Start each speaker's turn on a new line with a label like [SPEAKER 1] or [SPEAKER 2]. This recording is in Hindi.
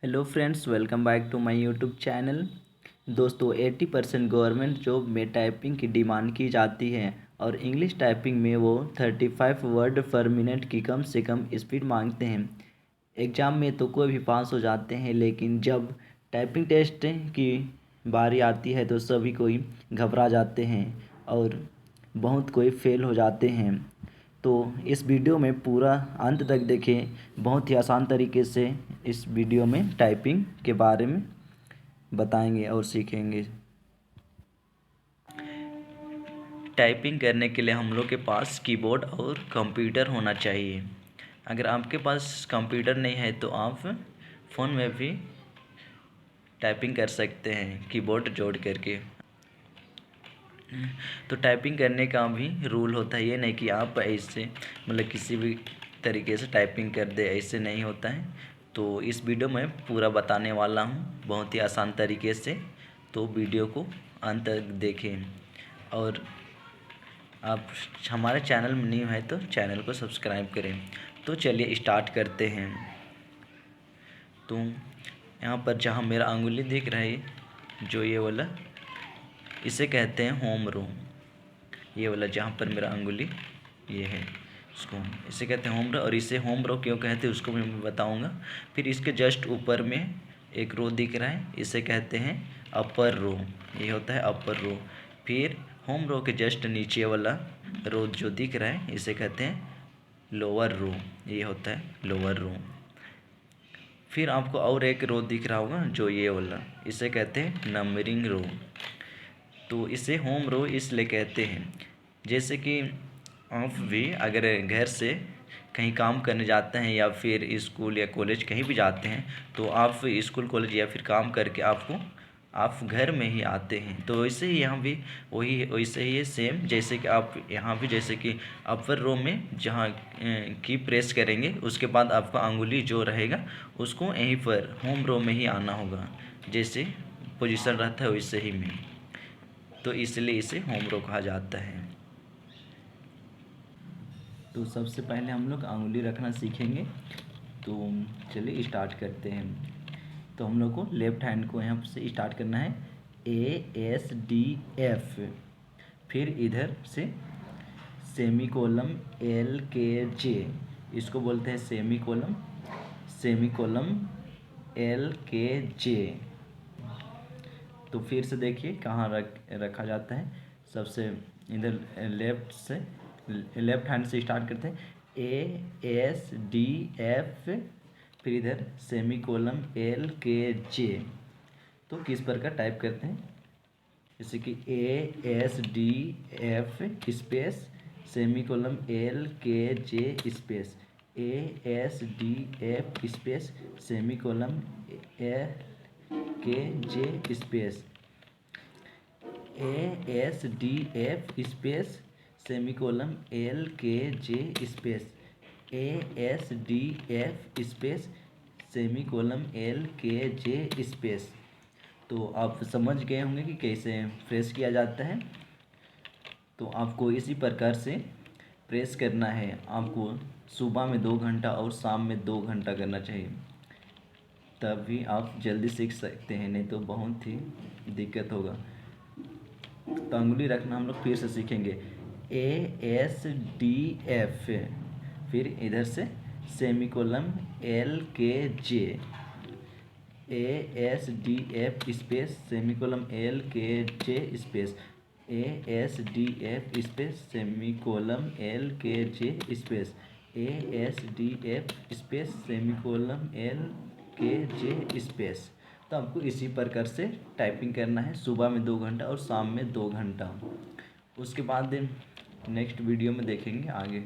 [SPEAKER 1] Hello friends, welcome back to my YouTube channel. दोस्तों 80% गवर्नमेंट जॉब में टाइपिंग की डिमांड की जाती है और इंग्लिश टाइपिंग में वो 35 वर्ड पर मिनट की कम से कम स्पीड मांगते हैं। एग्ज़ाम में तो कोई भी पास हो जाते हैं, लेकिन जब टाइपिंग टेस्ट की बारी आती है तो सभी कोई घबरा जाते हैं और बहुत कोई फेल हो जाते हैं। तो इस वीडियो में पूरा अंत तक देखें। बहुत ही आसान तरीके से इस वीडियो में टाइपिंग के बारे में बताएंगे और सीखेंगे। टाइपिंग करने के लिए हम लोग के पास कीबोर्ड और कंप्यूटर होना चाहिए। अगर आपके पास कंप्यूटर नहीं है तो आप फ़ोन में भी टाइपिंग कर सकते हैं कीबोर्ड जोड़ करके। तो टाइपिंग करने का भी रूल होता है, ये नहीं कि आप ऐसे मतलब किसी भी तरीके से टाइपिंग कर दे, ऐसे नहीं होता है। तो इस वीडियो में पूरा बताने वाला हूँ बहुत ही आसान तरीके से, तो वीडियो को अंत तक देखें। और आप हमारे चैनल में न्यू है तो चैनल को सब्सक्राइब करें। तो चलिए स्टार्ट करते हैं। तो यहाँ पर जहाँ मेरा अंगुली दिख रहा है, जो ये वाला, इसे कहते हैं होम रो। ये वाला जहाँ पर मेरा अंगुली ये है, इसको इसे कहते हैं होम रो। और इसे होम रो क्यों कहते हैं उसको मैं बताऊँगा। फिर इसके जस्ट ऊपर में एक रो दिख रहा है, इसे कहते हैं अपर रो। ये होता है अपर रो। फिर होम रो के जस्ट नीचे वाला रो जो दिख रहा है, इसे कहते हैं लोअर रो। ये होता है लोअर रो। फिर आपको और एक रो दिख रहा होगा जो ये वाला, इसे कहते हैं नंबरिंग रो। तो इसे होम रो इसलिए कहते हैं, जैसे कि आप भी अगर घर से कहीं काम करने जाते हैं या फिर स्कूल या कॉलेज कहीं भी जाते हैं, तो आप स्कूल कॉलेज या फिर काम करके आप घर में ही आते हैं। तो वैसे ही यहाँ भी वही वैसे ही है सेम। जैसे कि आप यहाँ भी जैसे कि अपर रो में जहाँ की प्रेस करेंगे, उसके बाद आपका अंगुली जो रहेगा उसको यहीं पर होम रो में ही आना होगा, जैसे पोजीशन रहता है वैसे ही में। तो इसलिए इसे होम रो कहा जाता है। तो सबसे पहले हम लोग अंगुली रखना सीखेंगे। तो चलिए स्टार्ट करते हैं। तो हम लोग को लेफ़्ट हैंड को यहाँ से स्टार्ट करना है, ASDF। फिर इधर से सेमी कोलम LKJ, इसको बोलते हैं सेमी कोलम LKJ। तो फिर से देखिए कहाँ रखा जाता है। सबसे इधर लेफ्ट हैंड से स्टार्ट करते हैं, ASDF। फिर इधर सेमी कोलम LKJ। तो किस प्रकार टाइप करते हैं, जैसे कि ASDF space semi colon LKJ space ASDF space semi colon LKJ space ASDF space semi colon LKJ space ASDF space semi colon LKJ space. तो आप समझ गए होंगे कि कैसे प्रेस किया जाता है। तो आपको इसी प्रकार से प्रेस करना है। आपको सुबह में 2 घंटा और शाम में 2 घंटा करना चाहिए, तभी आप जल्दी सीख सकते हैं, नहीं तो बहुत ही दिक्कत होगा। तो अंगुली रखना हम लोग फिर से सीखेंगे, ASDF। फिर इधर से semi colon LKJ, ASDF space semi colon LKJ space ASDF space semi colon LKJ space ASDF space semi colon LKJ space. तो आपको इसी प्रकार से टाइपिंग करना है, सुबह में 2 घंटा और शाम में 2 घंटा। उसके बाद नेक्स्ट वीडियो में देखेंगे आगे।